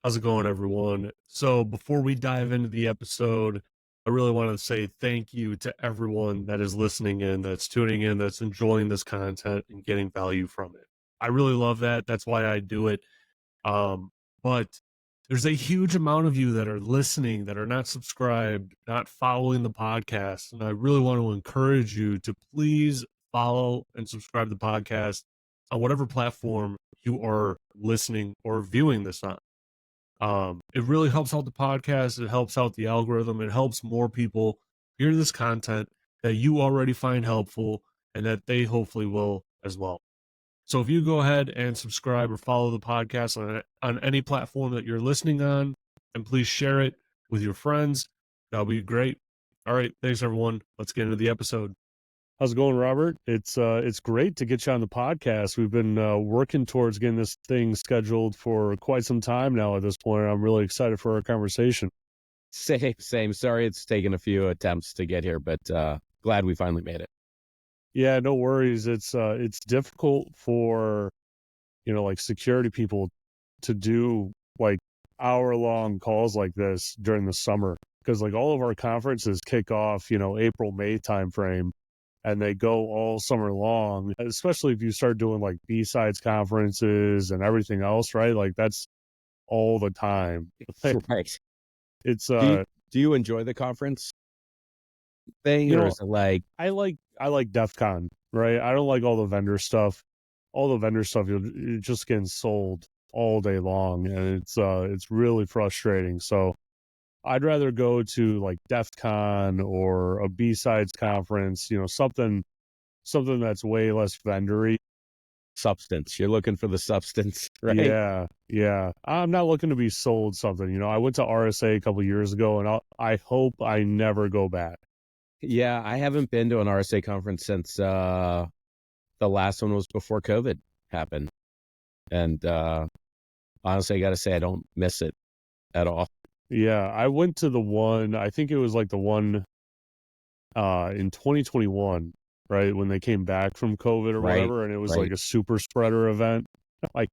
How's it going, everyone? So, before we dive into the episode, I really want to say thank you to everyone that is listening in, that's tuning in, that's enjoying this content and getting value from it. I really love that. That's why I do it. But there's a huge amount of you that are listening that are not subscribed, not following the podcast. And I really want to encourage you to please follow and subscribe to the podcast on whatever platform you are listening or viewing this on. It really helps out the podcast. It helps out the algorithm. It helps more people hear this content that you already find helpful and that they hopefully will as well. So if you go ahead and subscribe or follow the podcast on any platform that you're listening on, and please share it with your friends, that'll be great. All right. Thanks, everyone. Let's get into the episode. How's it going, Robert? It's great to get you on the podcast. We've been working towards getting this thing scheduled for quite some time now at this point. I'm really excited for our conversation. Same. Sorry, it's taken a few attempts to get here, but glad we finally made it. Yeah, no worries. It's difficult for, like security people to do like hour-long calls like this during the summer because like all of our conferences kick off, April, May timeframe. And they go all summer long, especially if you start doing like B-sides conferences and everything else, right? Like that's all the time. Right. It's Do you enjoy the conference thing, or is it like I like DEF CON, right? I don't like all the vendor stuff. All the vendor stuff, you're just getting sold all day long, and it's really frustrating. So I'd rather go to like DEF CON or a B-sides conference, something that's way less vendory. substance? You're looking for the substance, right? Yeah. I'm not looking to be sold something. I went to RSA a couple years ago, and I hope I never go back. Yeah, I haven't been to an RSA conference since the last one was before COVID happened, and honestly, I got to say I don't miss it at all. Yeah, I went to the one, I think it was like the one in 2021, right? When they came back from COVID or Right, whatever, and it was right. like a super spreader event. Like,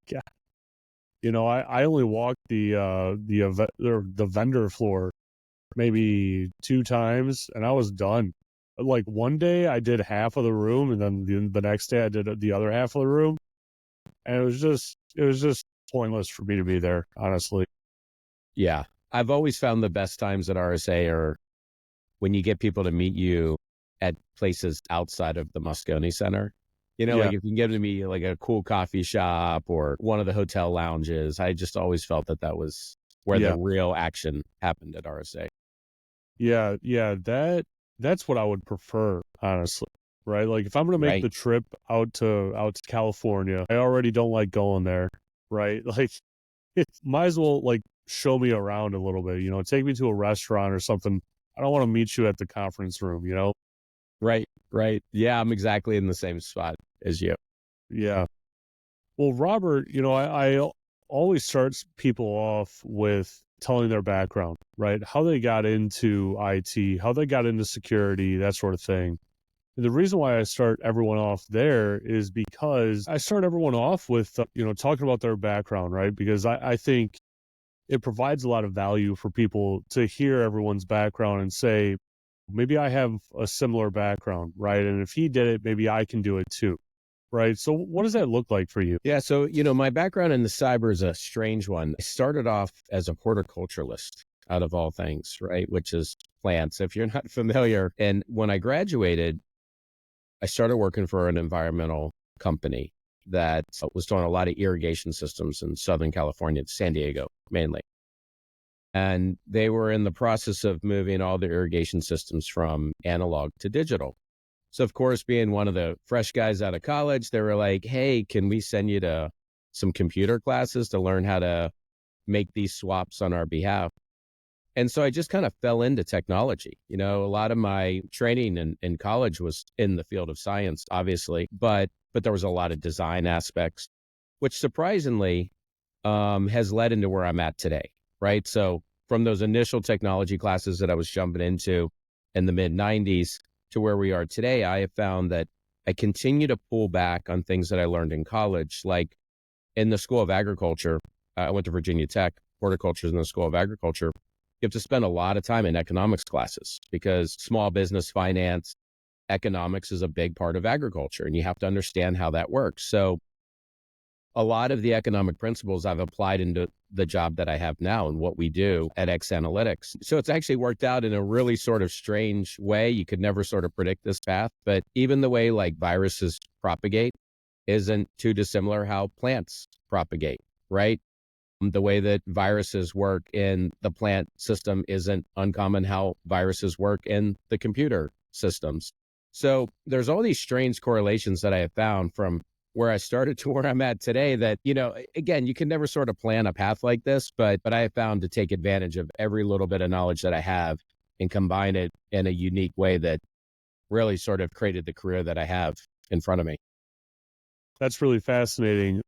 I only walked the event or the vendor floor maybe 2 times, and I was done. Like one day I did half of the room, and then the next day I did the other half of the room, and it was just pointless for me to be there, honestly. Yeah, I've always found the best times at RSA are when you get people to meet you at places outside of the Moscone Center. Yeah, Like if you can get to me like a cool coffee shop or one of the hotel lounges, I just always felt that was where the yeah, real action happened at RSA. yeah. That's what I would prefer, honestly. Right? Like if I'm gonna make Right. the trip out to California, I already don't like going there. Right? Like it might as well like show me around a little bit. Take me to a restaurant or something. I don't want to meet you at the conference room. Right. Right. Yeah, I'm exactly in the same spot as you. Yeah. Well, Robert, I always start people off with telling their background, right? How they got into IT, how they got into security, that sort of thing. And the reason why I start everyone off there is because I start everyone off with, talking about their background, right? Because I think it provides a lot of value for people to hear everyone's background and say, maybe I have a similar background, right? And if he did it, maybe I can do it too. Right. So what does that look like for you? Yeah. So, my background in the cyber is a strange one. I started off as a horticulturalist out of all things, right? Which is plants, if you're not familiar. And when I graduated, I started working for an environmental company that was doing a lot of irrigation systems in Southern California, San Diego mainly. And they were in the process of moving all the irrigation systems from analog to digital. So, of course, being one of the fresh guys out of college, they were like, hey, can we send you to some computer classes to learn how to make these swaps on our behalf? And so I just kind of fell into technology. A lot of my training in college was in the field of science, obviously, but there was a lot of design aspects, which surprisingly has led into where I'm at today, right? So from those initial technology classes that I was jumping into in the mid 90s to where we are today, I have found that I continue to pull back on things that I learned in college, like in the School of Agriculture. I went to Virginia Tech. horticulture in the School of Agriculture, you have to spend a lot of time in economics classes because small business finance, economics is a big part of agriculture, and you have to understand how that works. So a lot of the economic principles I've applied into the job that I have now and what we do at X Analytics. So it's actually worked out in a really sort of strange way. You could never sort of predict this path, but even the way like viruses propagate isn't too dissimilar how plants propagate, right? The way that viruses work in the plant system isn't uncommon how viruses work in the computer systems. So there's all these strange correlations that I have found from where I started to where I'm at today that, again, you can never sort of plan a path like this, but I have found to take advantage of every little bit of knowledge that I have and combine it in a unique way that really sort of created the career that I have in front of me. That's really fascinating.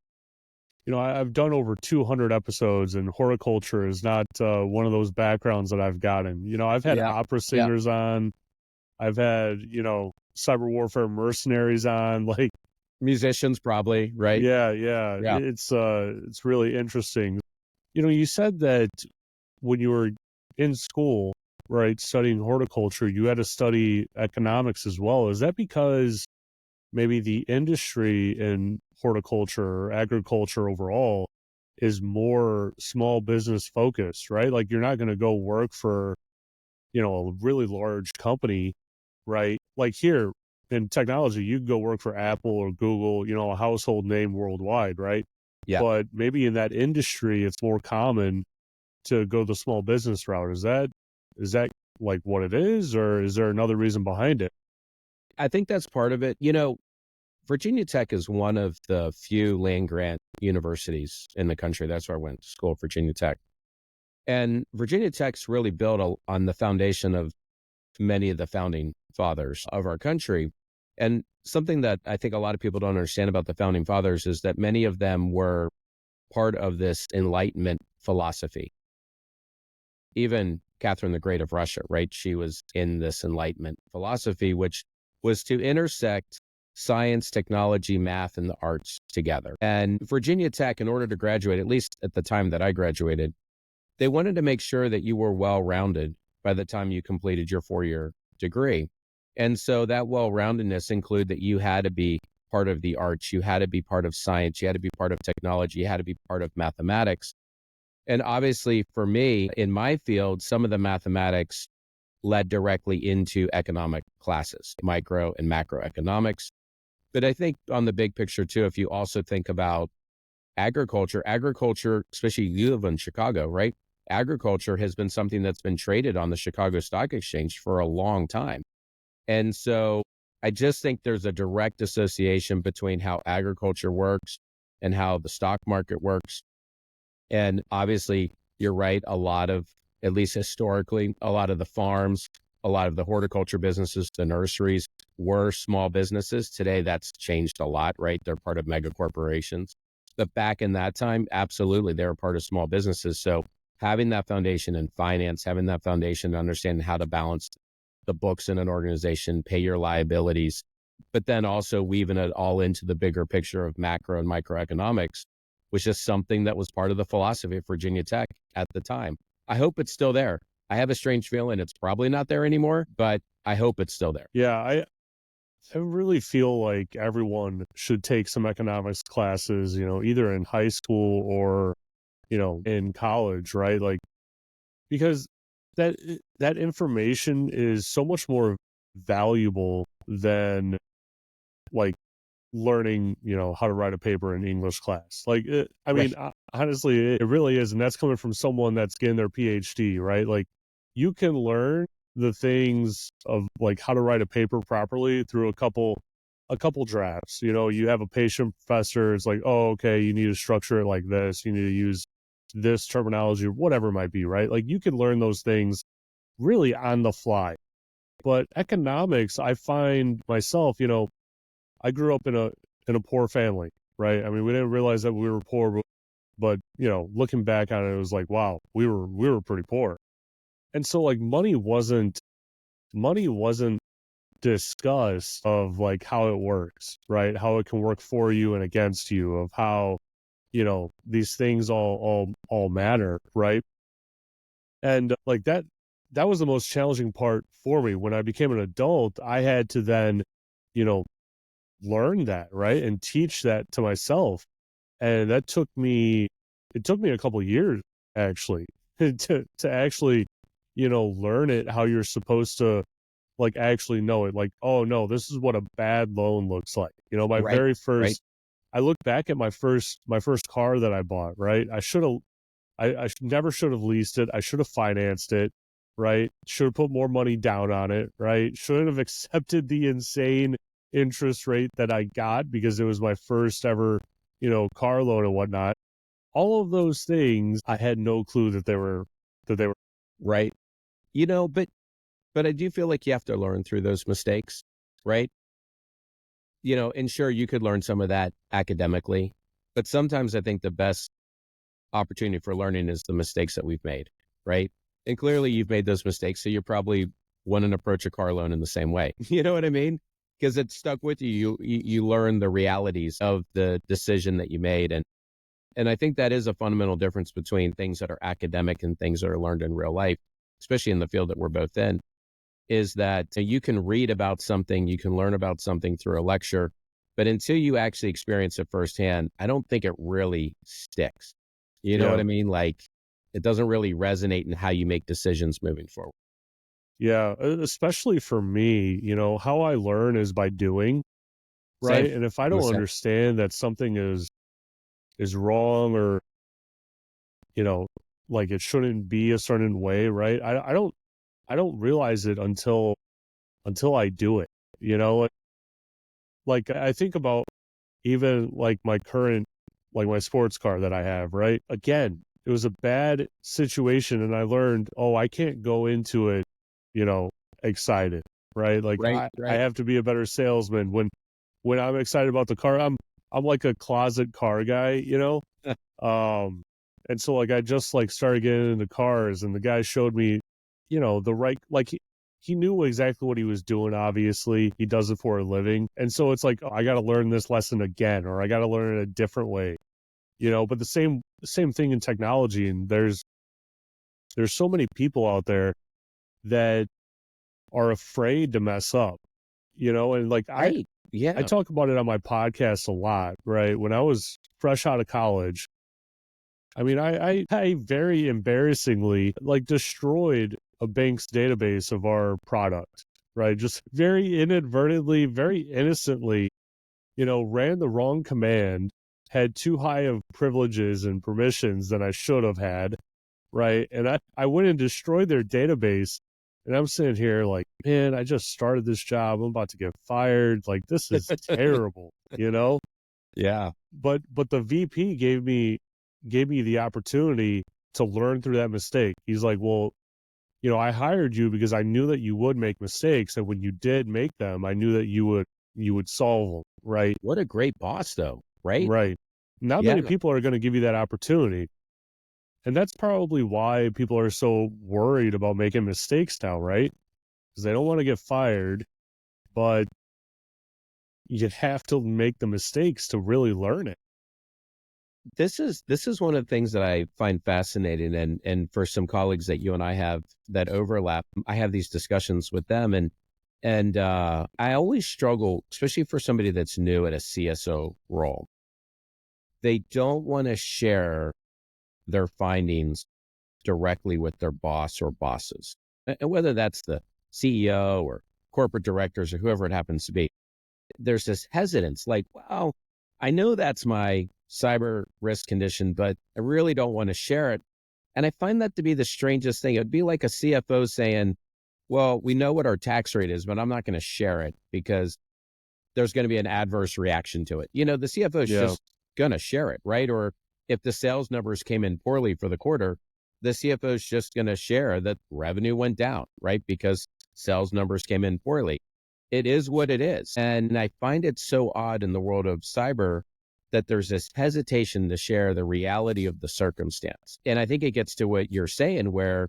I've done over 200 episodes, and horticulture is not one of those backgrounds that I've gotten. I've had Yeah. opera Yeah. singers on. I've had, cyber warfare mercenaries on. Like, Musicians probably, right? yeah. Yeah. It's really interesting. You said that when you were in school, right, studying horticulture, you had to study economics as well. Is that because maybe the industry in horticulture or agriculture overall is more small business focused, right? Like, you're not going to go work for, a really large company, right? Like here in technology, you can go work for Apple or Google, a household name worldwide, right? Yeah. But maybe in that industry, it's more common to go the small business route. Is that like what it is, or is there another reason behind it? I think that's part of it. Virginia Tech is one of the few land grant universities in the country. That's where I went to school, Virginia Tech. And Virginia Tech's really built on the foundation of many of the founding fathers of our country. And something that I think a lot of people don't understand about the founding fathers is that many of them were part of this Enlightenment philosophy. Even Catherine the Great of Russia, right? She was in this Enlightenment philosophy, which was to intersect science, technology, math, and the arts together. And Virginia Tech, in order to graduate, at least at the time that I graduated, they wanted to make sure that you were well-rounded by the time you completed your 4-year degree. And so that well-roundedness included that you had to be part of the arts, you had to be part of science, you had to be part of technology, you had to be part of mathematics. And obviously for me, in my field, some of the mathematics led directly into economic classes, micro and macroeconomics. But I think on the big picture too, if you also think about agriculture, especially you live in Chicago, right? Agriculture has been something that's been traded on the Chicago Stock Exchange for a long time. And so I just think there's a direct association between how agriculture works and how the stock market works. And obviously, you're right, a lot of, at least historically, a lot of the farms, a lot of the horticulture businesses, the nurseries were small businesses. Today, that's changed a lot, right? They're part of mega corporations. But back in that time, absolutely, they were part of small businesses. So having that foundation in finance, having that foundation to understand how to balance the books in an organization, pay your liabilities, but then also weaving it all into the bigger picture of macro and microeconomics was just something that was part of the philosophy of Virginia Tech at the time. I hope it's still there. I have a strange feeling it's probably not there anymore, but I hope it's still there. Yeah, I really feel like everyone should take some economics classes, either in high school or, in college, right? Like, because that that information is so much more valuable than like learning, how to write a paper in English class. Like, I mean, Right. honestly, it really is. And that's coming from someone that's getting their PhD, right? Like, you can learn the things of like how to write a paper properly through a couple drafts. You have a patient professor. It's like, oh, okay, you need to structure it like this. You need to use this terminology or whatever it might be, right? Like, you can learn those things really on the fly. But economics, I find myself, I grew up in a poor family, right? I mean, we didn't realize that we were poor, but looking back on it, it was like, wow, we were pretty poor. And so like money wasn't discussed of like how it works, right? How it can work for you and against you, of how these things all matter, right? And like that was the most challenging part for me. When I became an adult, I had to then, you know, learn that, right? And teach that to myself. And it took me a couple years actually to actually, learn it how you're supposed to like actually know it. Like, oh no, this is what a bad loan looks like. My Right. very Right. first I look back at my first car that I bought, right? Never should have leased it. I should have financed it, right? Should have put more money down on it, right? Shouldn't have accepted the insane interest rate that I got because it was my first ever, car loan and whatnot. All of those things, I had no clue that they were. Right. But I do feel like you have to learn through those mistakes, right? And sure, you could learn some of that academically, but sometimes I think the best opportunity for learning is the mistakes that we've made, right? And clearly you've made those mistakes, so you probably wouldn't approach a car loan in the same way. You know what I mean? Because it stuck with you. You learn the realities of the decision that you made, and I think that is a fundamental difference between things that are academic and things that are learned in real life, especially in the field that we're both in. Is that you can read about something, you can learn about something through a lecture, but until you actually experience it firsthand, I don't think it really sticks. You know what Yeah. I mean? Like it doesn't really resonate in how you make decisions moving forward. Yeah. Especially for me, how I learn is by doing, Same. right? And if I I'm the don't same. understand that something is wrong or, you know, like it shouldn't be a certain way, right? I don't realize it until I do it. Like I think about even like my current, like my sports car that I have, right? Again, it was a bad situation and I learned, oh, I can't go into it, you know, excited, right? Like Right, I right. have to be a better salesman when I'm excited about the car. I'm like a closet car guy, Um, and so like I just like started getting into cars and the guy showed me, the right like he knew exactly what he was doing, obviously. He does it for a living. And so it's like, oh, I gotta learn this lesson again, or I gotta learn it a different way. But the same thing in technology, and there's so many people out there that are afraid to mess up, and like Right. I Yeah. talk about it on my podcast a lot, right? When I was fresh out of college, I mean, I very embarrassingly like destroyed a bank's database of our product, right? Just very inadvertently, very innocently, ran the wrong command, had too high of privileges and permissions than I should have had, right? And I went and destroyed their database. And I'm sitting here like, man, I just started this job. I'm about to get fired. Like, this is terrible, Yeah. but the VP gave me the opportunity to learn through that mistake. He's like, well, I hired you because I knew that you would make mistakes, and when you did make them, I knew that you would solve them, right? What a great boss though, right? Right. Not Yeah. many people are going to give you that opportunity, and that's probably why people are so worried about making mistakes now, right? Because they don't want to get fired, but you have to make the mistakes to really learn it. This is one of the things that I find fascinating, and for some colleagues that you and I have that overlap, I have these discussions with them, and I always struggle, especially for somebody that's new at a CSO role. They don't want to share their findings directly with their boss or bosses, and whether that's the CEO or corporate directors or whoever it happens to be. There's this hesitance, like, well, I know that's my cyber risk condition, but I really don't want to share it. And I find that to be the strangest thing. It'd be like a CFO saying, well, we know what our tax rate is, but I'm not going to share it because there's going to be an adverse reaction to it. The CFO is Yeah. just going to share it, right? Or if the sales numbers came in poorly for the quarter, the CFO is just going to share that revenue went down, right? Because sales numbers came in poorly. It is what it is. And I find it so odd in the world of cyber that there's this hesitation to share the reality of the circumstance. And I think it gets to what you're saying, where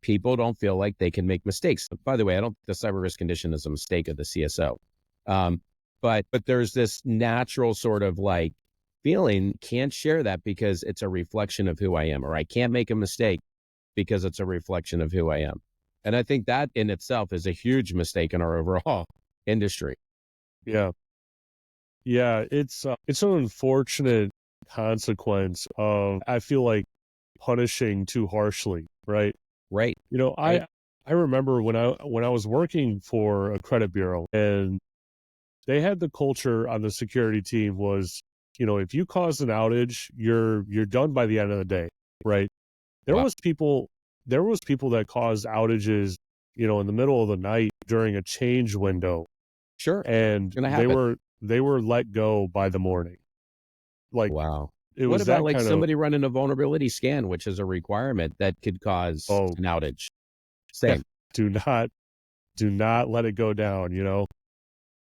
people don't feel like they can make mistakes. By the way, I don't think the cyber risk condition is a mistake of the CSO. Um, but there's this natural sort of like feeling, can't share that because it's a reflection of who I am, or I can't make a mistake because it's a reflection of who I am. And I think that in itself is a huge mistake in our overall industry. Yeah. Yeah. It's an unfortunate consequence of, I feel like, punishing too harshly, right? Right. You know, Right. I remember when I was working for a credit bureau, and they had the culture on the security team was, you know, if you cause an outage, you're done by the end of the day, right? There Wow. was people there was people that caused outages, you know, in the middle of the night during a change window, Sure. and Going to happen. they were let go by the morning. Like, Wow. it What was about that like kind of, somebody running a vulnerability scan, which is a requirement that could cause oh, an outage? yeah, Same. do not do not let it go down, you know?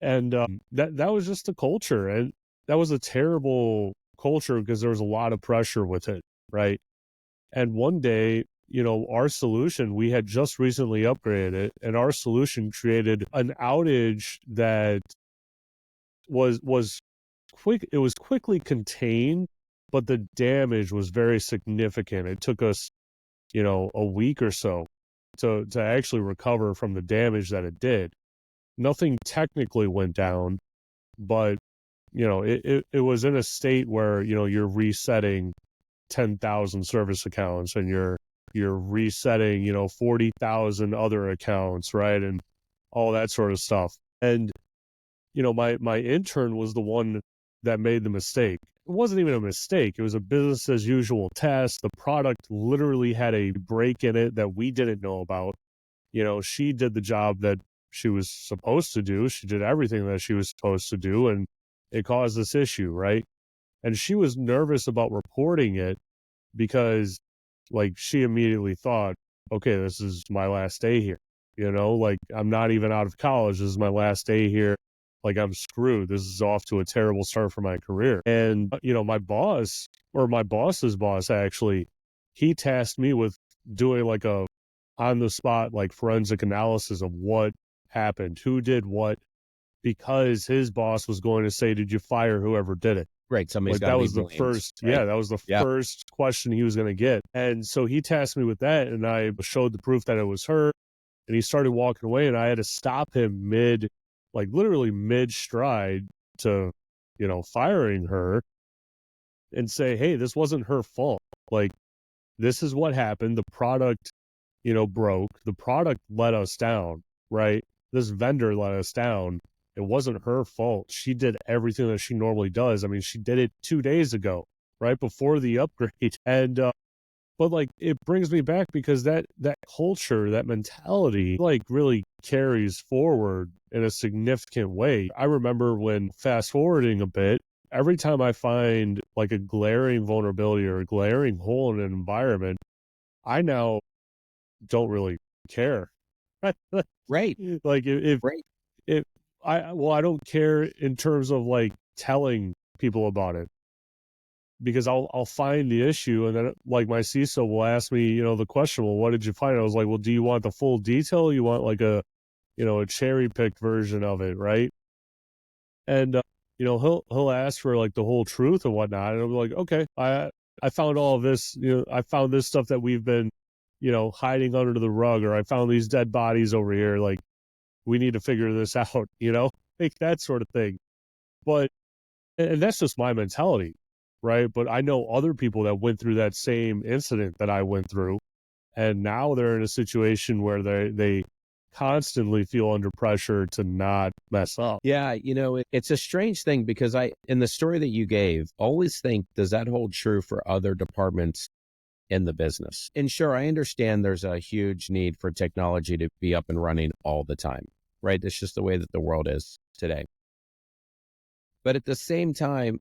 And that was just the culture, and that was a terrible culture because there was a lot of pressure with it, right? And one day, you know, our solution, we had just recently upgraded it, and our solution created an outage that was quick. It was quickly contained, but the damage was very significant. It took us, you know, a week or so to actually recover from the damage that it did. Nothing technically went down, but you know, it was in a state where, you know, you're resetting 10,000 service accounts, and you're resetting, you know, 40,000 other accounts, right? And all that sort of stuff. And, you know, my intern was the one that made the mistake. It wasn't even a mistake. It was a business as usual test. The product literally had a break in it that we didn't know about. You know, she did the job that she was supposed to do. She did everything that she was supposed to do, and it caused this issue, right? And she was nervous about reporting it because, like, she immediately thought, okay, this is my last day here. You know, like, I'm not even out of college. This is my last day here. Like, I'm screwed. This is off to a terrible start for my career. And, you know, my boss, or my boss's boss, actually, he tasked me with doing like a on the spot, like, forensic analysis of what happened, who did what, because his boss was going to say, did you fire whoever did it? Right. Somebody's Like, got to that be was the blamed. first, Right. yeah, that was the Yeah. first question he was going to get. And so he tasked me with that, and I showed the proof that it was her, and he started walking away, and I had to stop him like, literally mid stride to, you know, firing her, and say, hey, this wasn't her fault. Like, this is what happened. The product, you know, broke. The product let us down, right? This vendor let us down. It wasn't her fault. She did everything that she normally does. I mean, she did it 2 days ago, right before the upgrade. And but, like, it brings me back because that culture, that mentality, like, really carries forward in a significant way. I remember, when fast forwarding a bit, every time I find like a glaring vulnerability or a glaring hole in an environment, I now don't really care. Right. Like, Right. if I don't care in terms of, like, telling people about it, because I'll find the issue, and then, like, my CISO will ask me, you know, the question, well, what did you find? I was like, well, do you want the full detail? You want, like, a, you know, a cherry picked version of it, right? And you know, he'll ask for, like, the whole truth and whatnot, and I'll be like, okay, I found all of this. You know, I found this stuff that we've been, you know, hiding under the rug, or I found these dead bodies over here. Like, we need to figure this out, you know, like, that sort of thing. But, and that's just my mentality, right? But I know other people that went through that same incident that I went through, and now they're in a situation where they constantly feel under pressure to not mess up. Yeah. You know, it's a strange thing because in the story that you gave, always think, does that hold true for other departments in the business? And sure, I understand there's a huge need for technology to be up and running all the time, right? It's just the way that the world is today. But at the same time,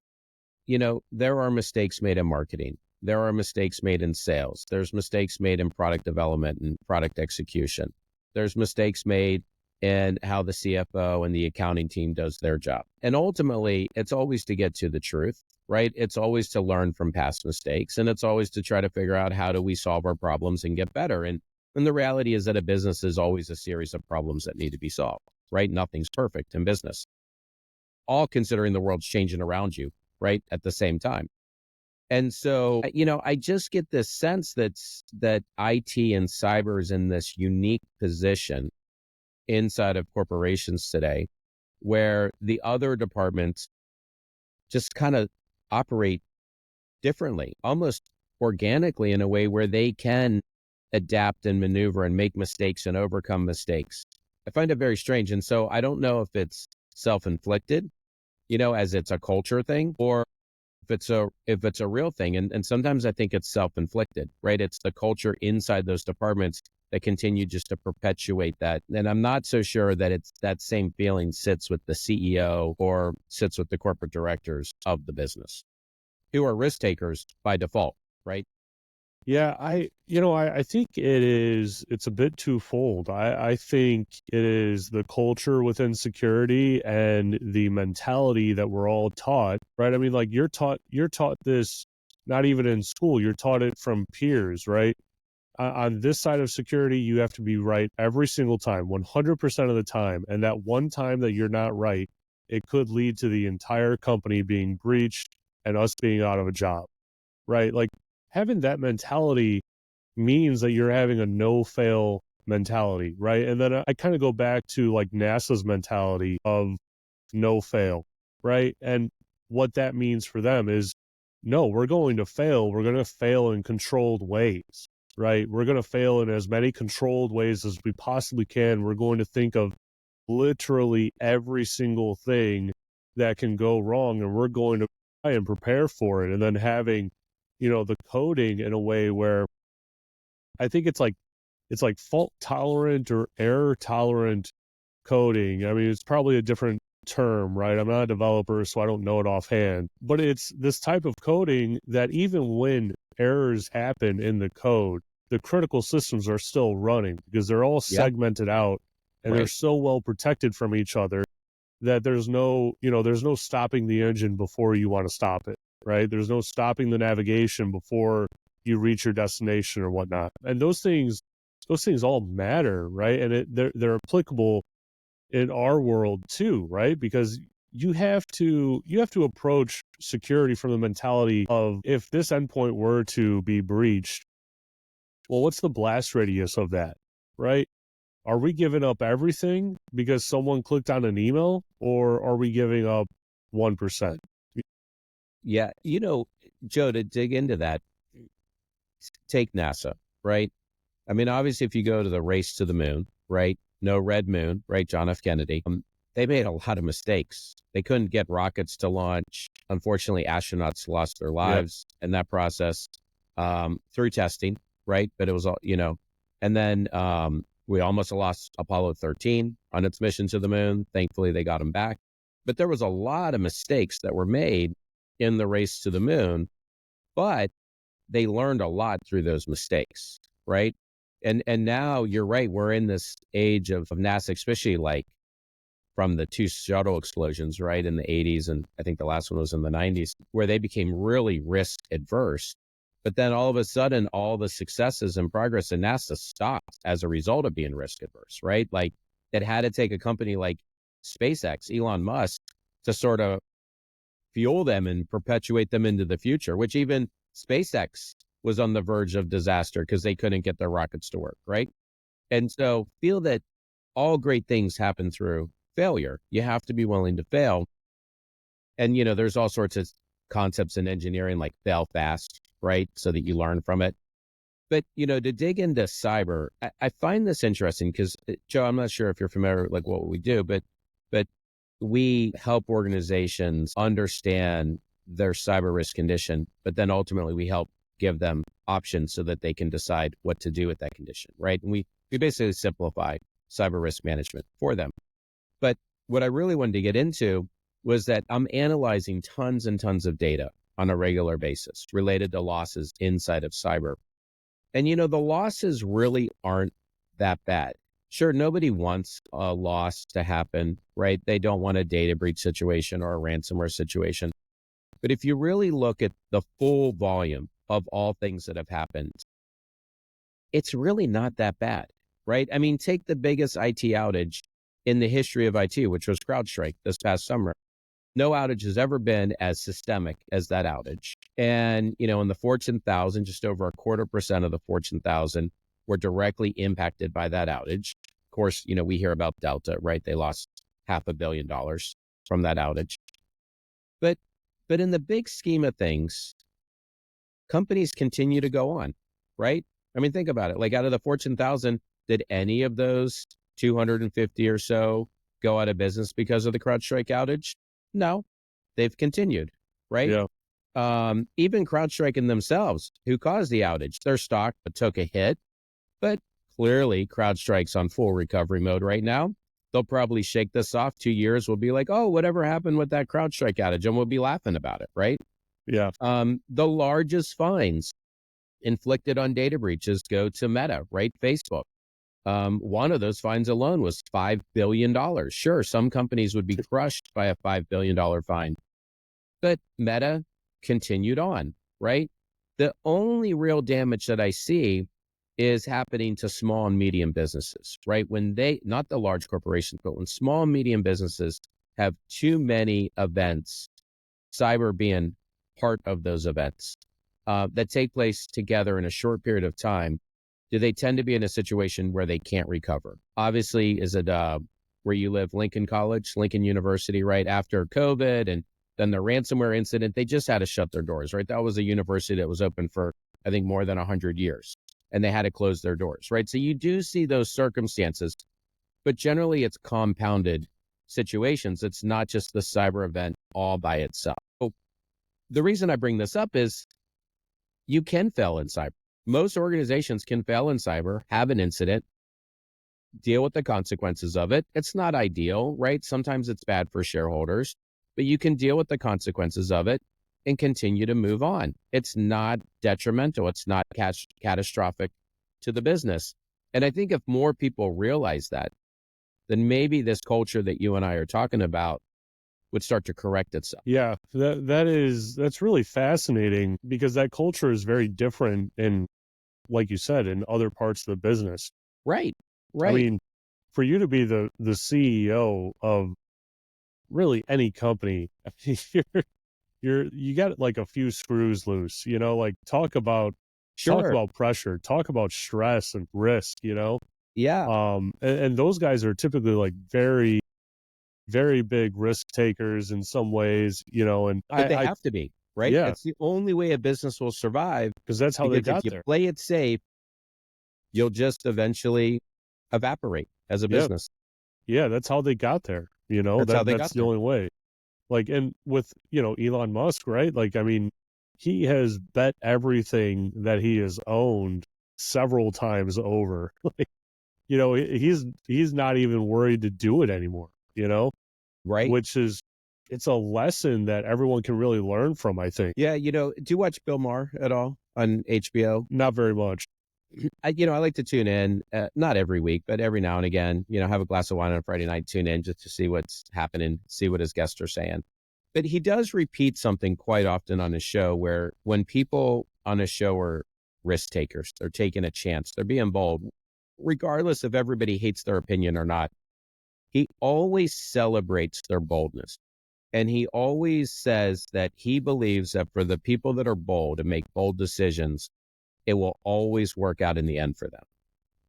you know, there are mistakes made in marketing. There are mistakes made in sales. There's mistakes made in product development and product execution. There's mistakes made in how the CFO and the accounting team does their job. And ultimately, it's always to get to the truth, right? It's always to learn from past mistakes, and it's always to try to figure out, how do we solve our problems and get better? And the reality is that a business is always a series of problems that need to be solved, right? Nothing's perfect in business. All considering the world's changing around you. right, at the same time. And so, I just get this sense that IT and cyber is in this unique position inside of corporations today, where the other departments just kind of operate differently, almost organically, in a way where they can adapt and maneuver and make mistakes and overcome mistakes. I find it very strange. And so I don't know if it's self-inflicted, as it's a culture thing, or if it's a real thing. And sometimes I think it's self-inflicted, right? It's the culture inside those departments that continue just to perpetuate that. And I'm not so sure that it's that same feeling sits with the CEO or sits with the corporate directors of the business, who are risk takers by default, right? Yeah, I think it's a bit twofold. I think it is the culture within security and the mentality that we're all taught, right? I mean, like you're taught this not even in school, you're taught it from peers, right? On this side of security, you have to be right every single time, 100% of the time. And that one time that you're not right, it could lead to the entire company being breached and us being out of a job, right? Like having that mentality means that you're having a no fail mentality, right? And then I kind of go back to like NASA's mentality of no fail, right? And what that means for them is no, we're going to fail. We're going to fail in controlled ways, right? We're going to fail in as many controlled ways as we possibly can. We're going to think of literally every single thing that can go wrong, and we're going to try and prepare for it. And then having, the coding in a way where I think it's like fault tolerant or error tolerant coding. I mean, it's probably a different term, right? I'm not a developer, so I don't know it offhand. But it's this type of coding that even when errors happen in the code, the critical systems are still running because they're all Yeah. segmented out and they're Right. so well protected from each other that there's no stopping the engine before you want to stop it, right? There's no stopping the navigation before you reach your destination or whatnot. And those things all matter, right? And they're applicable in our world too, right? Because you have to approach security from the mentality of if this endpoint were to be breached, well, what's the blast radius of that, right? Are we giving up everything because someone clicked on an email, or are we giving up 1%? Yeah. Joe, to dig into that, take NASA, right? I mean, obviously, if you go to the race to the moon, right? No red moon, right? John F. Kennedy. They made a lot of mistakes. They couldn't get rockets to launch. Unfortunately, astronauts lost their Yeah. lives in that process through testing, right? But it was all, and then we almost lost Apollo 13 on its mission to the moon. Thankfully, they got them back. But there was a lot of mistakes that were made in the race to the moon, but they learned a lot through those mistakes, right? And now you're right, we're in this age of NASA, especially like from the two shuttle explosions, right, in the 80s, and I think the last one was in the 90s, where they became really risk adverse. But then all of a sudden, all the successes and progress in NASA stopped as a result of being risk adverse, right? Like it had to take a company like SpaceX, Elon Musk, to sort of fuel them and perpetuate them into the future, which even SpaceX was on the verge of disaster because they couldn't get their rockets to work, right? And so feel that all great things happen through failure. You have to be willing to fail. And, there's all sorts of concepts in engineering like fail fast, right? So that you learn from it. But, to dig into cyber, I find this interesting because, Joe, I'm not sure if you're familiar with like what we do, but we help organizations understand their cyber risk condition, but then ultimately we help give them options so that they can decide what to do with that condition, right? And we basically simplify cyber risk management for them. But what I really wanted to get into was that I'm analyzing tons and tons of data on a regular basis related to losses inside of cyber. And, the losses really aren't that bad. Sure, nobody wants a loss to happen, right? They don't want a data breach situation or a ransomware situation. But if you really look at the full volume of all things that have happened, it's really not that bad, right? I mean, take the biggest IT outage in the history of IT, which was CrowdStrike this past summer. No outage has ever been as systemic as that outage. And, in the Fortune 1000, just over 0.25% of the Fortune 1000 were directly impacted by that outage. Of course, we hear about Delta, right? They lost $500 million from that outage. But in the big scheme of things, companies continue to go on, right? I mean, think about it. Like, out of the Fortune 1000, did any of those 250 or so go out of business because of the CrowdStrike outage? No, they've continued, right? Yeah. Even CrowdStrike in themselves, who caused the outage, their stock took a hit, but clearly CrowdStrike's on full recovery mode right now. They'll probably shake this off. 2 years, we'll be like, oh, whatever happened with that CrowdStrike outage? And we'll be laughing about it, right? Yeah. The largest fines inflicted on data breaches go to Meta, right? Facebook. One of those fines alone was $5 billion. Sure, some companies would be crushed by a $5 billion fine, but Meta continued on, right? The only real damage that I see is happening to small and medium businesses, right? When not the large corporations, but when small and medium businesses have too many events, cyber being part of those events, that take place together in a short period of time, do they tend to be in a situation where they can't recover? Obviously, is it where you live, Lincoln College, Lincoln University, right? After COVID and then the ransomware incident, they just had to shut their doors, right? That was a university that was open for, I think, more than 100 years, and they had to close their doors, right? So you do see those circumstances, but generally it's compounded situations. It's not just the cyber event all by itself. So the reason I bring this up is you can fail in cyber. Most organizations can fail in cyber, have an incident, deal with the consequences of it. It's not ideal, right? Sometimes it's bad for shareholders, but you can deal with the consequences of it and continue to move on. It's not detrimental. It's not catastrophic to the business. And I think if more people realize that, then maybe this culture that you and I are talking about would start to correct itself. Yeah. That's really fascinating, because that culture is very different in, like you said, in other parts of the business. Right. I Right. mean, for you to be the CEO of really any company, I mean, you got like a few screws loose, like talk about Sure. pressure, talk about stress and risk, Yeah. and those guys are typically like very, very big risk takers in some ways, and But they I have to be, right? yeah, It's the only way a business will survive, because that's how they because if got you there. play it safe, you'll just eventually evaporate as a Yeah. business. Yeah. That's how they got there. That's how they That's got the there. only way. Like, and with, Elon Musk, right? Like, I mean, he has bet everything that he has owned several times over. Like, he's not even worried to do it anymore, Right? which is, it's a lesson that everyone can really learn from, I think. Yeah. Do you watch Bill Maher at all on HBO? Not very much. I like to tune in, not every week, but every now and again, have a glass of wine on a Friday night, tune in just to see what's happening, see what his guests are saying. But he does repeat something quite often on his show, where when people on his show are risk takers, they're taking a chance, they're being bold, regardless if everybody hates their opinion or not, he always celebrates their boldness. And he always says that he believes that for the people that are bold and make bold decisions, it will always work out in the end for them.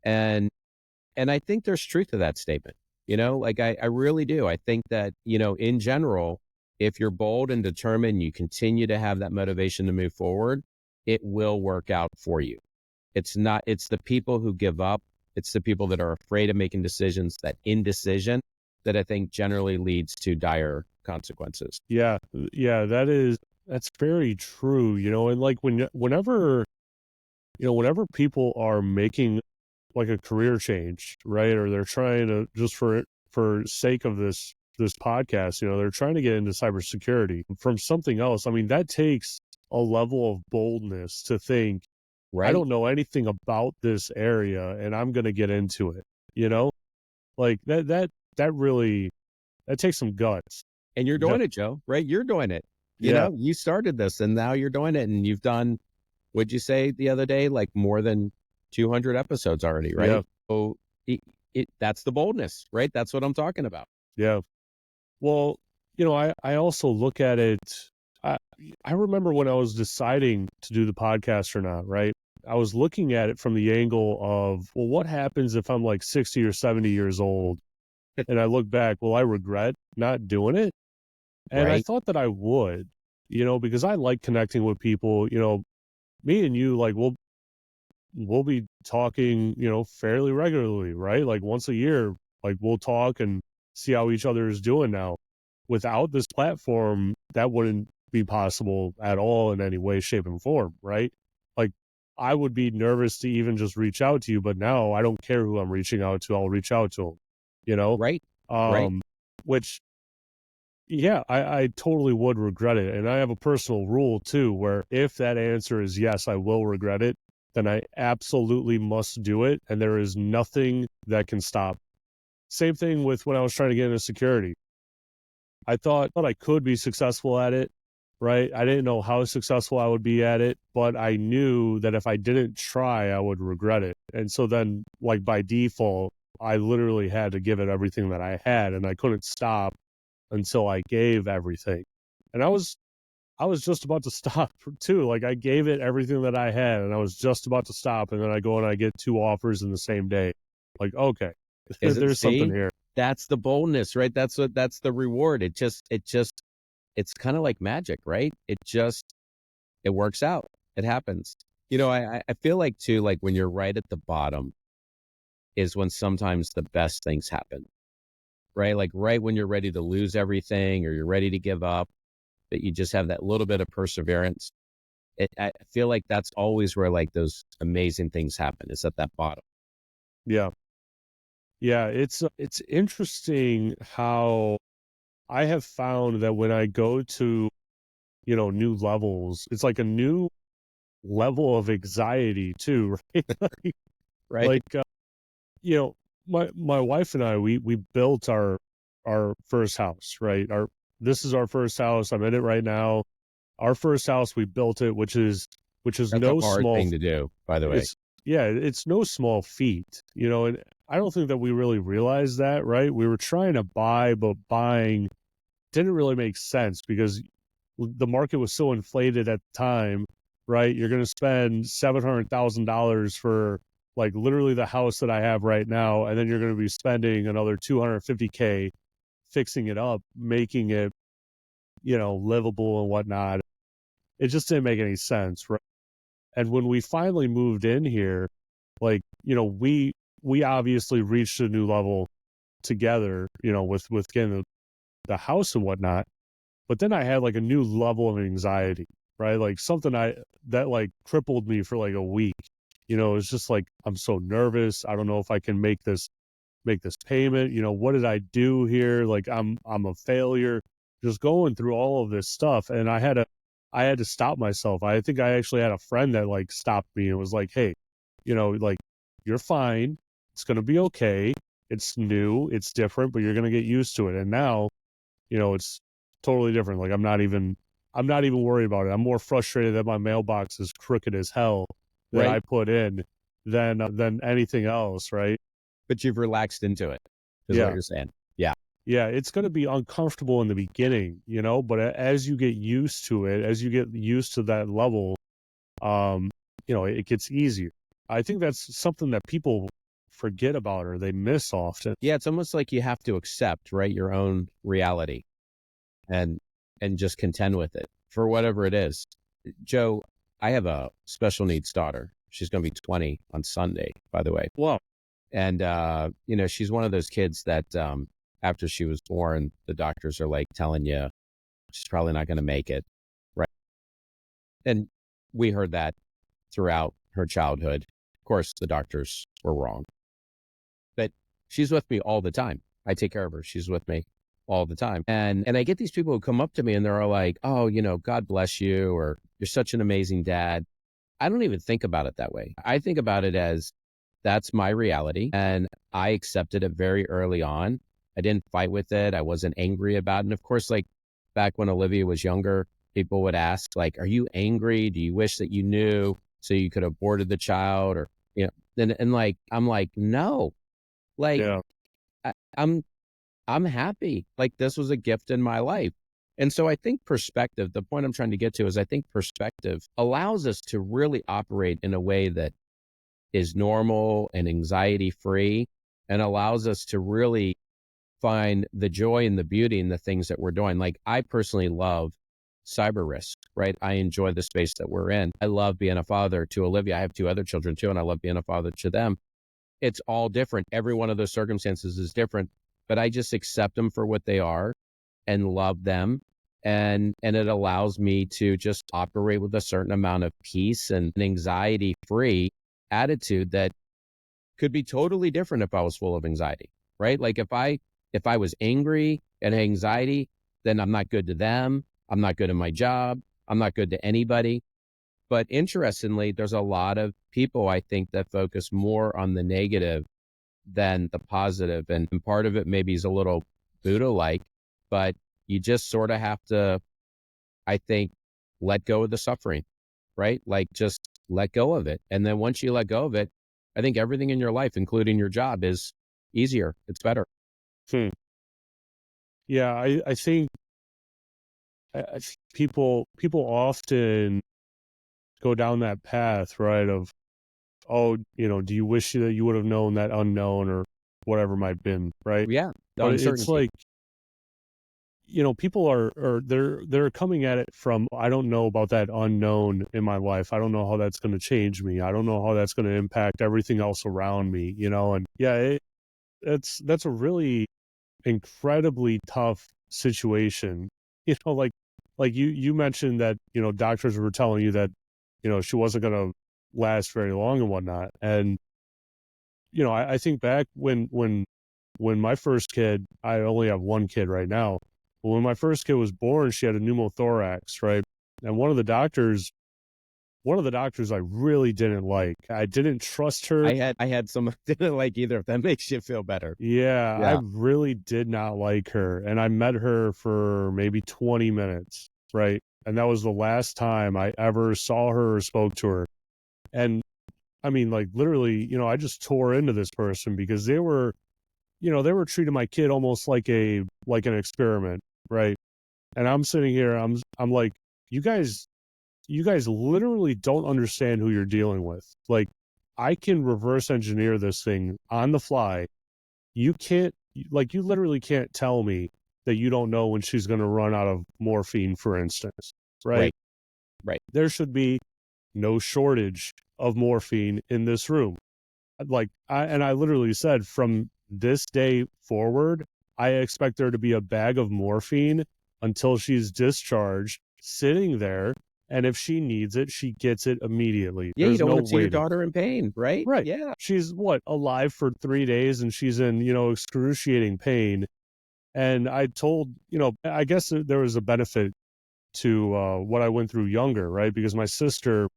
And I think there's truth to that statement. Like I really do. I think that, in general, if you're bold and determined, you continue to have that motivation to move forward, it will work out for you. It's the people who give up. It's the people that are afraid of making decisions, that indecision, that I think generally leads to dire consequences. Yeah. Yeah. That's very true, and like whenever people are making like a career change, right? Or they're trying to, just for sake of this podcast, they're trying to get into cybersecurity from something else. I mean, that takes a level of boldness to think, I Right? don't know anything about this area and I'm going to get into it, like that really, that takes some guts. And you're Def- doing it, Joe, right? You're doing it. yeah. You started this and now you're doing it, and you've done, what'd you say the other day? Like more than 200 episodes already, Yeah. right? So that's the boldness, right? That's what I'm talking about. Yeah. Well, I also look at it. I, I remember when I was deciding to do the podcast or not, right? I was looking at it from the angle of, well, what happens if I'm like 60 or 70 years old and I look back, will I regret not doing it? And I Right? thought that I would, because I like connecting with people, me and you, like, we'll be talking, fairly regularly, right? Like once a year, like we'll talk and see how each other is doing now. Without this platform, that wouldn't be possible at all in any way, shape, and form, right? Like I would be nervous to even just reach out to you, but now I don't care who I'm reaching out to. I'll reach out to them, you know? Right? Right? Um, which yeah, I totally would regret it. And I have a personal rule too, where if that answer is yes, I will regret it, then I absolutely must do it. And there is nothing that can stop. Same thing with when I was trying to get into security. I thought I could be successful at it, right? I didn't know how successful I would be at it, but I knew that if I didn't try, I would regret it. And so then, like by default, I literally had to give it everything that I had, and I couldn't stop until I gave everything. And I was just about to stop too. Like I gave it everything that I had and I was just about to stop. And then I go and I get 2 offers in the same day. Like, okay, Is it there's something see? here. That's the boldness, right? That's the reward. It's kind of like magic, right? It works out. It happens. I feel like too, like when you're right at the bottom is when sometimes the best things happen, right? Like right when you're ready to lose everything or you're ready to give up, but you just have that little bit of perseverance. I feel like that's always where like those amazing things happen, is at that bottom. Yeah. Yeah. It's interesting how I have found that when I go to, new levels, it's like a new level of anxiety too, right? Right? like, you know, my wife and I, we built our first house, right? This is our first house. I'm in it right now. Our first house, we built it, which is That's a no hard small. thing to do, by the way. It's yeah, it's no small feat, and I don't think that we really realized that, right? We were trying to buy, but buying didn't really make sense because the market was so inflated at the time, right? You're going to spend $700,000 for like literally the house that I have right now, and then you're going to be spending another 250K fixing it up, making it, livable and whatnot. It just didn't make any sense, right? And when we finally moved in here, like, we obviously reached a new level together, with getting the house and whatnot. But then I had like a new level of anxiety, right? Like something that like crippled me for like a week. It's just like I'm so nervous. I don't know if I can make this payment. What did I do here? Like I'm a failure. Just going through all of this stuff, and I had to stop myself. I think I actually had a friend that like stopped me and was like, "Hey, like you're fine. It's gonna be okay. It's new. It's different, but you're gonna get used to it." And now, it's totally different. Like I'm not even worried about it. I'm more frustrated that my mailbox is crooked as hell that Right? I put in than anything else, right? But you've relaxed into it, is what Yeah. you're saying. Yeah. Yeah, it's going to be uncomfortable in the beginning, but as you get used to it, as you get used to that level, um, it gets easier. I think that's something that people forget about or they miss often. Yeah, it's almost like you have to accept, right, your own reality and just contend with it for whatever it is. Joe, I have a special needs daughter. She's going to be 20 on Sunday, by the way. Well, And she's one of those kids that after she was born, the doctors are like telling you she's probably not going to make it, right? And we heard that throughout her childhood. Of course, the doctors were wrong. But she's with me all the time. I take care of her. She's with me all the time. And I get these people who come up to me and they're all like, "Oh, God bless you," or "You're such an amazing dad." I don't even think about it that way. I think about it as that's my reality. And I accepted it very early on. I didn't fight with it. I wasn't angry about it. And of course, like back when Olivia was younger, people would ask, like, "Are you angry? Do you wish that you knew so you could have aborted the child?" Or, and like, I'm like, no, like yeah, I'm I'm happy. Like, this was a gift in my life. And so I think perspective, the point I'm trying to get to is I think perspective allows us to really operate in a way that is normal and anxiety free, and allows us to really find the joy and the beauty in the things that we're doing. Like, I personally love cyber risk, right? I enjoy the space that we're in. I love being a father to Olivia. I have two other children too, and I love being a father to them. It's all different. Every one of those circumstances is different, but I just accept them for what they are and love them. And it allows me to just operate with a certain amount of peace and an anxiety free attitude that could be totally different if I was full of anxiety, right? Like, if I was angry and anxiety, then I'm not good to them. I'm not good at my job. I'm not good to anybody. But interestingly, there's a lot of people, I think, that focus more on the negative than the positive. And part of it maybe is a little Buddha-like, but you just sort of have to, I think, let go of the suffering, right? Like, just let go of it. And then once you let go of it, I think everything in your life, including your job, is easier. It's better. Hmm. Yeah, I think people often go down that path, right? Of, oh, do you wish that you would have known that unknown or whatever might have been, right? Yeah. The But it's uncertainty. like, people are they're coming at it from, I don't know about that unknown in my life. I don't know how that's going to change me. I don't know how that's going to impact everything else around me, and yeah, that's a really incredibly tough situation. Like you mentioned that, doctors were telling you that, she wasn't going to last very long and whatnot. And, I think back when my first kid, I only have one kid right now. But when my first kid was born, she had a pneumothorax, right? And one of the doctors I really didn't like. I didn't trust her. I had some didn't like either, if that makes you feel better. Yeah, I Yeah. really did not like her. And I met her for maybe 20 minutes, right? And that was the last time I ever saw her or spoke to her. And I mean, like, literally, I just tore into this person because they were treating my kid almost like an experiment, right? And I'm sitting here, I'm like, you guys literally don't understand who you're dealing with. Like, I can reverse engineer this thing on the fly. You can't, like, you literally can't tell me that you don't know when she's going to run out of morphine, for instance, right? Right. Right. There should be no shortage of morphine in this room. Like, I literally said, from this day forward, I expect there to be a bag of morphine until she's discharged, sitting there. And if she needs it, she gets it immediately. Yeah, you There's don't no want to see your waiting. daughter in pain, right? Right. Yeah. She's alive for 3 days and she's in, excruciating pain. And I told, I guess there was a benefit to what I went through younger, right? Because my sister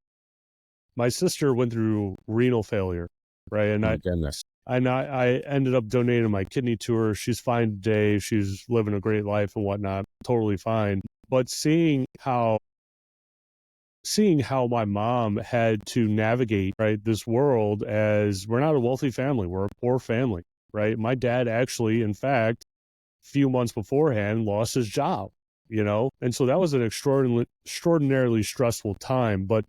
went through renal failure, right? And Oh I my goodness. and I ended up donating my kidney to her. She's fine today. She's living a great life and whatnot, totally fine. But seeing how my mom had to navigate, right, this world, as we're not a wealthy family, we're a poor family, right? My dad actually, in fact, a few months beforehand, lost his job, and so that was an extraordinarily stressful time. But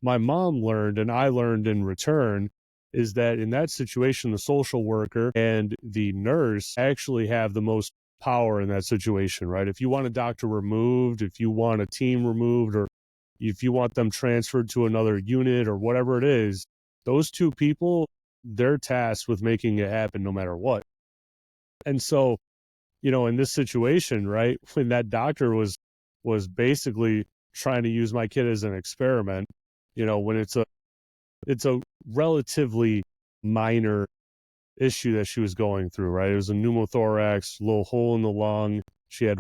my mom learned, and I learned in return, is that in that situation, the social worker and the nurse actually have the most power in that situation, right? If you want a doctor removed, if you want a team removed, or if you want them transferred to another unit or whatever it is, those two people, they're tasked with making it happen no matter what. And so, in this situation, right, when that doctor was basically trying to use my kid as an experiment, when it's a relatively minor issue that she was going through, right? It was a pneumothorax, little hole in the lung. She had,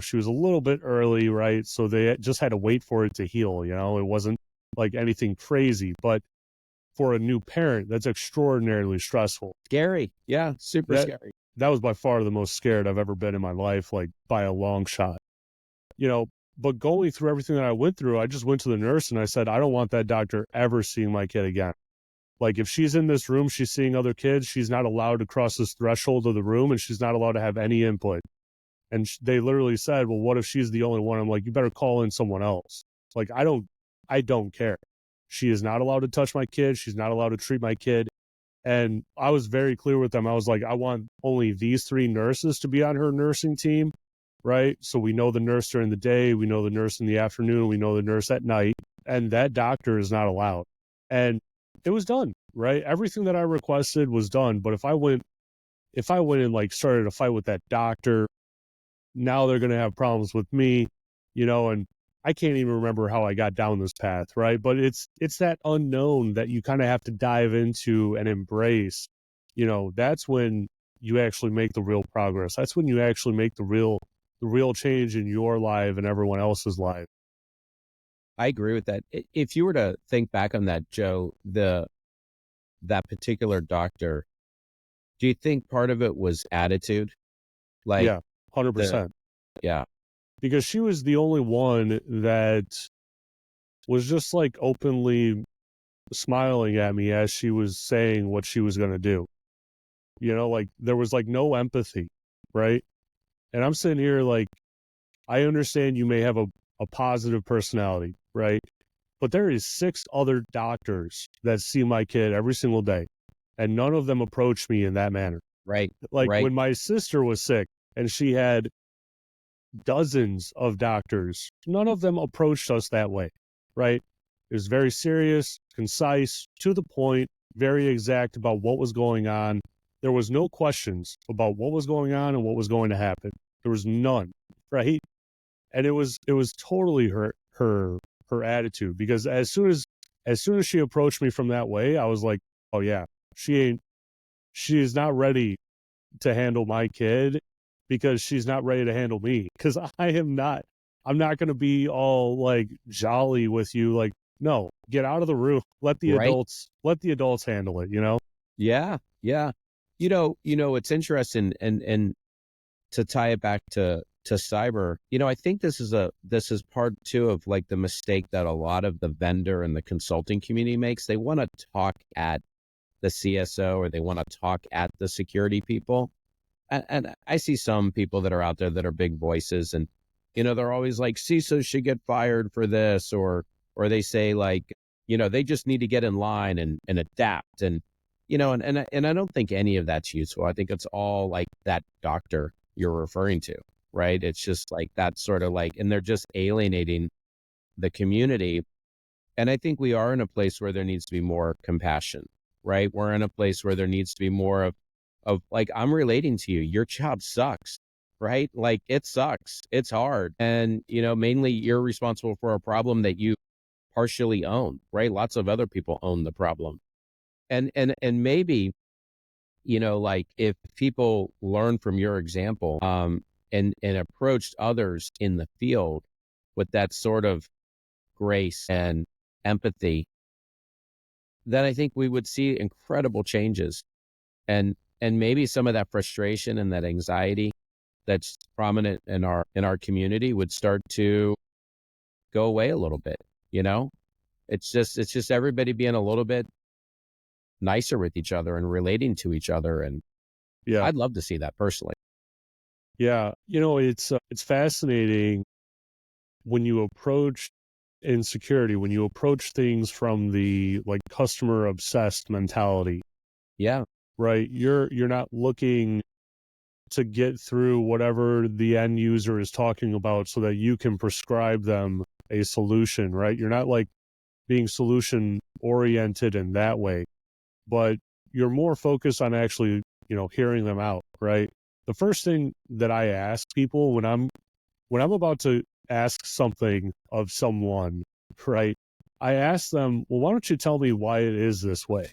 she was a little bit early, right? So they just had to wait for it to heal. It wasn't like anything crazy, but for a new parent, that's extraordinarily stressful. Scary. Yeah. Super That scary. that was by far the most scared I've ever been in my life, like by a long shot. You know, but going through everything that I went through, I just went to the nurse and I said, I don't want that doctor ever seeing my kid again. Like if she's in this room, she's seeing other kids, she's not allowed to cross this threshold of the room, and she's not allowed to have any input. And they literally said, well, what if she's the only one? I'm like, you better call in someone else. Like, I don't care. She is not allowed to touch my kid. She's not allowed to treat my kid. And I was very clear with them. I was like, I want only these 3 nurses to be on her nursing team, right? So we know the nurse during the day, we know the nurse in the afternoon, we know the nurse at night, and that doctor is not allowed. And it was done, right? Everything that I requested was done. But if I went and like started a fight with that doctor, now they're going to have problems with me, and I can't even remember how I got down this path, right? But it's that unknown that you kind of have to dive into and embrace. That's when you actually make the real progress. That's when you actually make the real change in your life and everyone else's life. I agree with that. If you were to think back on that, Joe, that particular doctor, do you think part of it was attitude? Like, Yeah, 100%. Yeah. Because she was the only one that was just like openly smiling at me as she was saying what she was going to do. Like there was like no empathy, right? And I'm sitting here like, I understand you may have a positive personality, right? But there is 6 other doctors that see my kid every single day, and none of them approach me in that manner. Right. Like Right. when my sister was sick and she had dozens of doctors, none of them approached us that way, right? It was very serious, concise, to the point, very exact about what was going on. There was no questions about what was going on and what was going to happen. There was none, right? And it was totally her attitude, because as soon as she approached me from that way, I was like, oh yeah, she is not ready to handle my kid, because she's not ready to handle me, because I'm not going to be all like jolly with you. Like, no, get out of the room. Let the Right. adults handle it, Yeah. Yeah. It's interesting, and to tie it back to cyber, I think this is part too of like the mistake that a lot of the vendor and the consulting community makes. They want to talk at the CSO, or they want to talk at the security people. And I see some people that are out there that are big voices, and they're always like, CISOs should get fired for this, or they say like, they just need to get in line and adapt, and and I don't think any of that's useful. I think it's all like that doctor you're referring to, right? It's just like that sort of like, and they're just alienating the community. And I think we are in a place where there needs to be more compassion, right? We're in a place where there needs to be more of like, I'm relating to you. Your job sucks, right? Like it sucks. It's hard. And, mainly you're responsible for a problem that you partially own, right? Lots of other people own the problem. And maybe, like if people learn from your example, and approached others in the field with that sort of grace and empathy, then I think we would see incredible changes. And maybe some of that frustration and that anxiety that's prominent in our community would start to go away a little bit. It's just everybody being a little bit nicer with each other and relating to each other. And Yeah. I'd love to see that personally. Yeah. It's fascinating when you approach insecurity, when you approach things from the like customer obsessed mentality, Yeah. right? You're not looking to get through whatever the end user is talking about so that you can prescribe them a solution, right? You're not like being solution oriented in that way, but you're more focused on actually, hearing them out, right? The first thing that I ask people when I'm about to ask something of someone, right? I ask them, well, why don't you tell me why it is this way?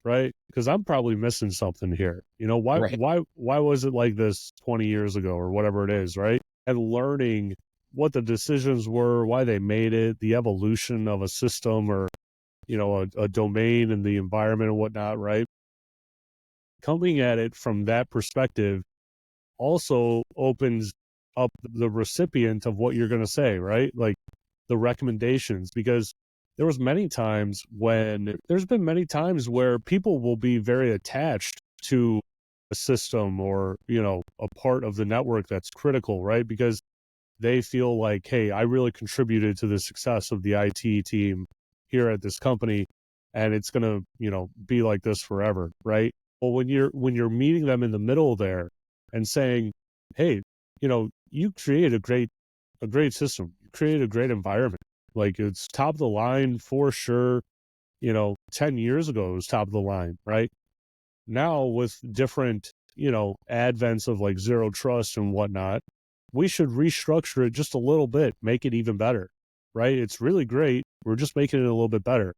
Right? Because I'm probably missing something here. Why Right. why was it like this 20 years ago or whatever it is, right? And learning what the decisions were, why they made it, the evolution of a system, or a domain and the environment and whatnot, right? Coming at it from that perspective also opens up the recipient of what you're going to say, right? Like the recommendations, because there's been many times where people will be very attached to a system or, a part of the network that's critical, right? Because they feel like, hey, I really contributed to the success of the IT team here at this company, and it's going to, be like this forever, right? Well, when you're meeting them in the middle there and saying, hey, you create a great system, you create a great environment. Like, it's top of the line for sure. 10 years ago it was top of the line, right? Now with different, advents of like zero trust and whatnot, we should restructure it just a little bit, make it even better, right? It's really great. We're just making it a little bit better,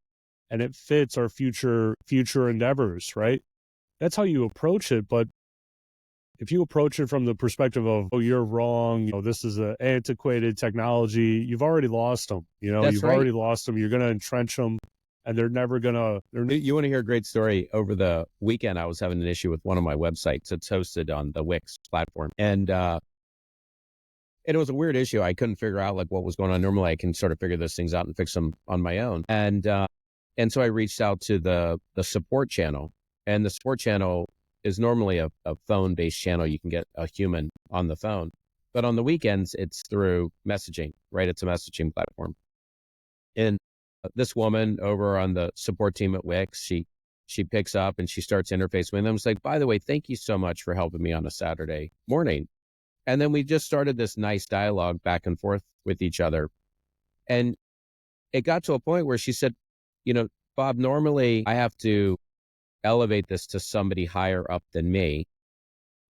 and it fits our future endeavors, right? That's how you approach it. But if you approach it from the perspective of, oh, you're wrong, this is an antiquated technology, you've already lost them. That's You've right. already lost them. You're going to entrench them, and they're never going to. You want to hear a great story? Over the weekend, I was having an issue with one of my websites. It's hosted on the Wix platform. And it was a weird issue. I couldn't figure out like what was going on. Normally I can sort of figure those things out and fix them on my own. And so I reached out to the support channel, and the support channel is normally a phone-based channel. You can get a human on the phone, but on the weekends it's through messaging, right? It's a messaging platform. And this woman over on the support team at Wix, she picks up and she starts interfacing with them. It's like, by the way, thank you so much for helping me on a Saturday morning. And then we just started this nice dialogue back and forth with each other. And it got to a point where she said, Bob, normally I have to elevate this to somebody higher up than me,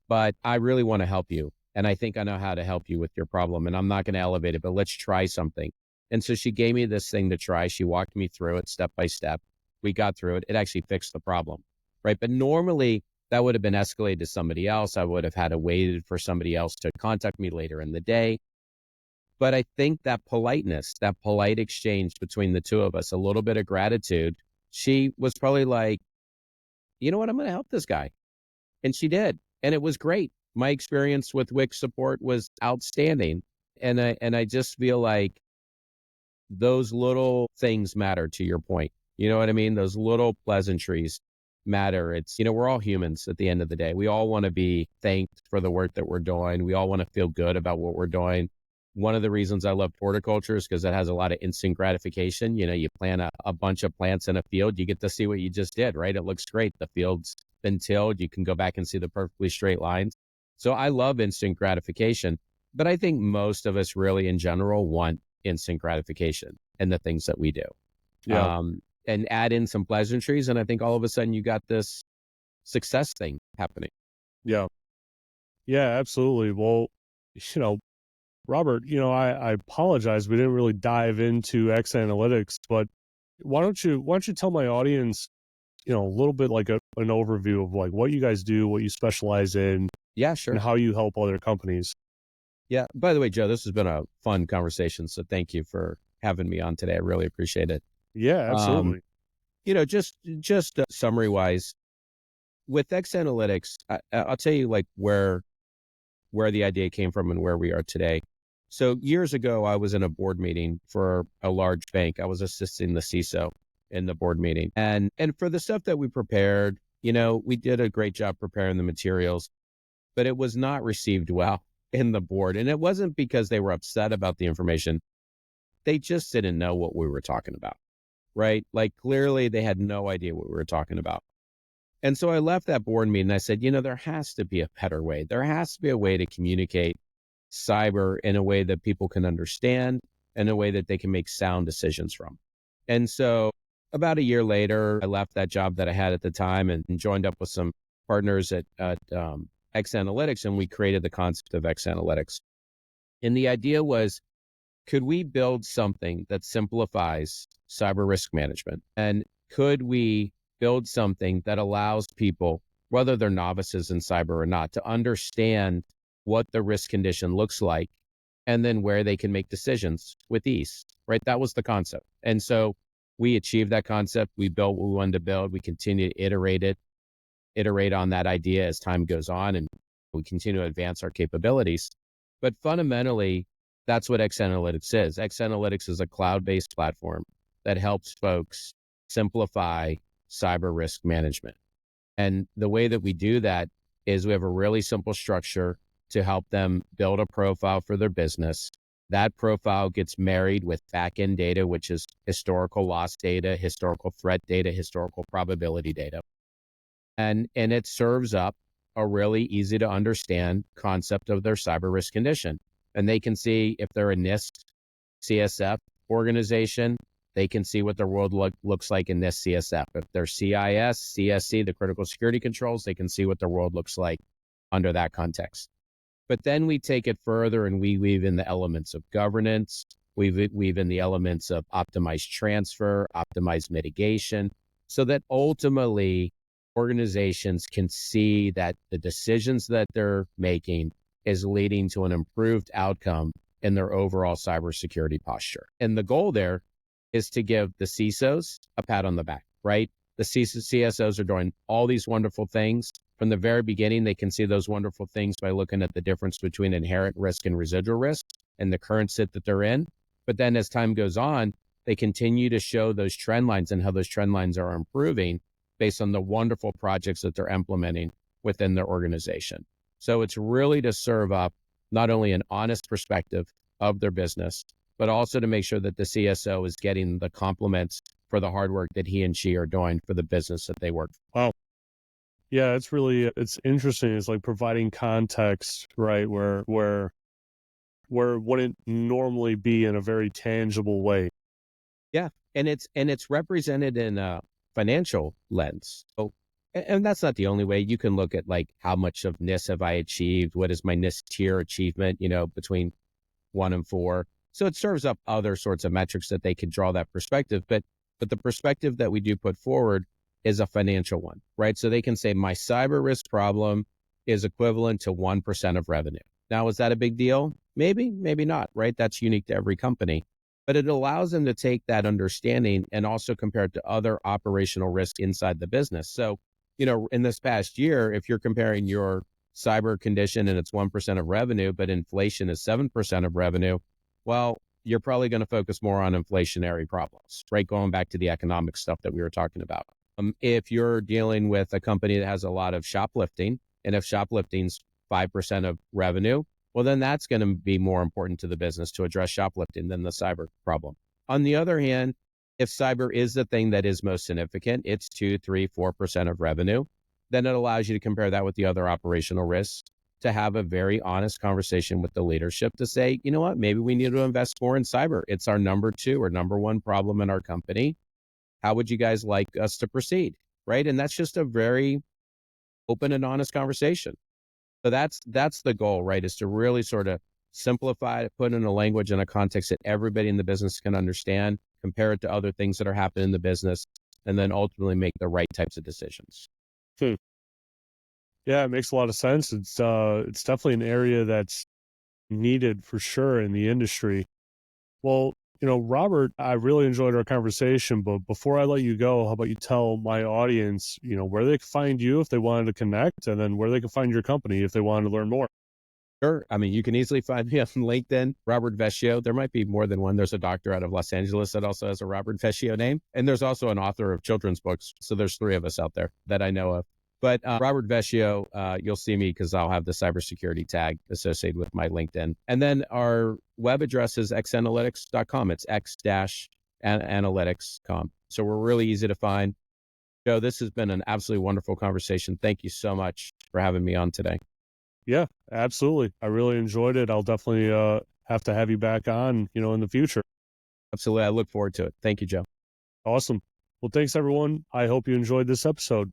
but I really want to help you. And I think I know how to help you with your problem. And I'm not going to elevate it, but let's try something. And so she gave me this thing to try. She walked me through it step by step. We got through it. It actually fixed the problem, right? But normally that would have been escalated to somebody else. I would have had to wait for somebody else to contact me later in the day. But I think that politeness, that polite exchange between the two of us, a little bit of gratitude, she was probably like, you know what, I'm going to help this guy. And she did. And it was great. My experience with Wix support was outstanding. And I just feel like those little things matter, to your point. You know what I mean? Those little pleasantries matter. It's, we're all humans at the end of the day. We all want to be thanked for the work that we're doing. We all want to feel good about what we're doing. One of the reasons I love horticulture is because it has a lot of instant gratification. You plant a bunch of plants in a field, you get to see what you just did, right? It looks great. The field's been tilled. You can go back and see the perfectly straight lines. So I love instant gratification, but I think most of us really in general want instant gratification in the things that we do. Yeah. And add in some pleasantries, and I think all of a sudden you got this success thing happening. Yeah. Yeah, absolutely. Well, Robert, I apologize. We didn't really dive into X analytics, but why don't you tell my audience, a little bit like an overview of like what you guys do, what you specialize in, Yeah, and sure. how you help other companies. Yeah. By the way, Joe, this has been a fun conversation. So thank you for having me on today. I really appreciate it. Yeah, Um, absolutely. just summary wise, with X Analytics, I'll tell you like where the idea came from and where we are today. So years ago, I was in a board meeting for a large bank. I was assisting the CISO in the board meeting, and for the stuff that we prepared, we did a great job preparing the materials, but it was not received well in the board. And it wasn't because they were upset about the information. They just didn't know what we were talking about, right? Like clearly they had no idea what we were talking about. And so I left that board meeting and I said, there has to be a better way. There has to be a way to communicate cyber in a way that people can understand, in a way that they can make sound decisions from. And so about a year later, I left that job that I had at the time and joined up with some partners at X Analytics, and we created the concept of X Analytics. And the idea was, could we build something that simplifies cyber risk management? And could we build something that allows people, whether they're novices in cyber or not, to understand what the risk condition looks like and then where they can make decisions with ease, right? That was the concept. And so we achieved that concept. We built what we wanted to build. We continue to iterate on that idea as time goes on, and we continue to advance our capabilities. But fundamentally, that's what X Analytics is. X Analytics is a cloud-based platform that helps folks simplify cyber risk management. And the way that we do that is we have a really simple structure to help them build a profile for their business. That profile gets married with back-end data, which is historical loss data, historical threat data, historical probability data. And it serves up a really easy to understand concept of their cyber risk condition. And they can see if they're a NIST CSF organization, they can see what their world looks like in NIST CSF. If they're CIS, CSC, the critical security controls, they can see what their world looks like under that context. But then we take it further and we weave in the elements of governance, we weave in the elements of optimized transfer, optimized mitigation, so that ultimately organizations can see that the decisions that they're making is leading to an improved outcome in their overall cybersecurity posture. And the goal there is to give the CISOs a pat on the back, right? The CSOs are doing all these wonderful things. From the very beginning, they can see those wonderful things by looking at the difference between inherent risk and residual risk and the current sit that they're in. But then as time goes on, they continue to show those trend lines and how those trend lines are improving based on the wonderful projects that they're implementing within their organization. So it's really to serve up not only an honest perspective of their business, but also to make sure that the CSO is getting the compliments for the hard work that he and she are doing for the business that they work for. Wow. Yeah, it's interesting. It's like providing context, right? Where wouldn't normally be in a very tangible way. Yeah. And it's represented in a financial lens. So, and that's not the only way. You can look at like how much of NIST have I achieved? What is my NIST tier achievement, between 1 and 4? So it serves up other sorts of metrics that they can draw that perspective. But the perspective that we do put forward is a financial one, right? So they can say my cyber risk problem is equivalent to 1% of revenue. Now, is that a big deal? Maybe, maybe not, right? That's unique to every company. But it allows them to take that understanding and also compare it to other operational risk inside the business. So, in this past year, if you're comparing your cyber condition and it's 1% of revenue, but inflation is 7% of revenue, well, you're probably going to focus more on inflationary problems, right? Going back to the economic stuff that we were talking about. If you're dealing with a company that has a lot of shoplifting, and if shoplifting's 5% of revenue, well, then that's going to be more important to the business to address shoplifting than the cyber problem. On the other hand, if cyber is the thing that is most significant, it's 2, 3, 4% of revenue, then it allows you to compare that with the other operational risks to have a very honest conversation with the leadership to say, you know what, maybe we need to invest more in cyber. It's our number 2 or number 1 problem in our company. How would you guys like us to proceed? Right. And that's just a very open and honest conversation. So that's the goal, right? Is to really sort of simplify it, put in a language and a context that everybody in the business can understand, compare it to other things that are happening in the business, and then ultimately make the right types of decisions. Yeah, it makes a lot of sense. It's definitely an area that's needed for sure in the industry. Well, Robert, I really enjoyed our conversation, but before I let you go, how about you tell my audience, where they can find you if they wanted to connect, and then where they can find your company if they wanted to learn more. Sure. I mean, you can easily find me on LinkedIn, Robert Vescio. There might be more than one. There's a doctor out of Los Angeles that also has a Robert Vescio name. And there's also an author of children's books. So there's 3 of us out there that I know of. But Robert Vescio, you'll see me because I'll have the cybersecurity tag associated with my LinkedIn. And then our web address is xanalytics.com. It's x-analytics.com. So we're really easy to find. Joe, this has been an absolutely wonderful conversation. Thank you so much for having me on today. Yeah, absolutely. I really enjoyed it. I'll definitely have to have you back on, in the future. Absolutely. I look forward to it. Thank you, Joe. Awesome. Well, thanks, everyone. I hope you enjoyed this episode.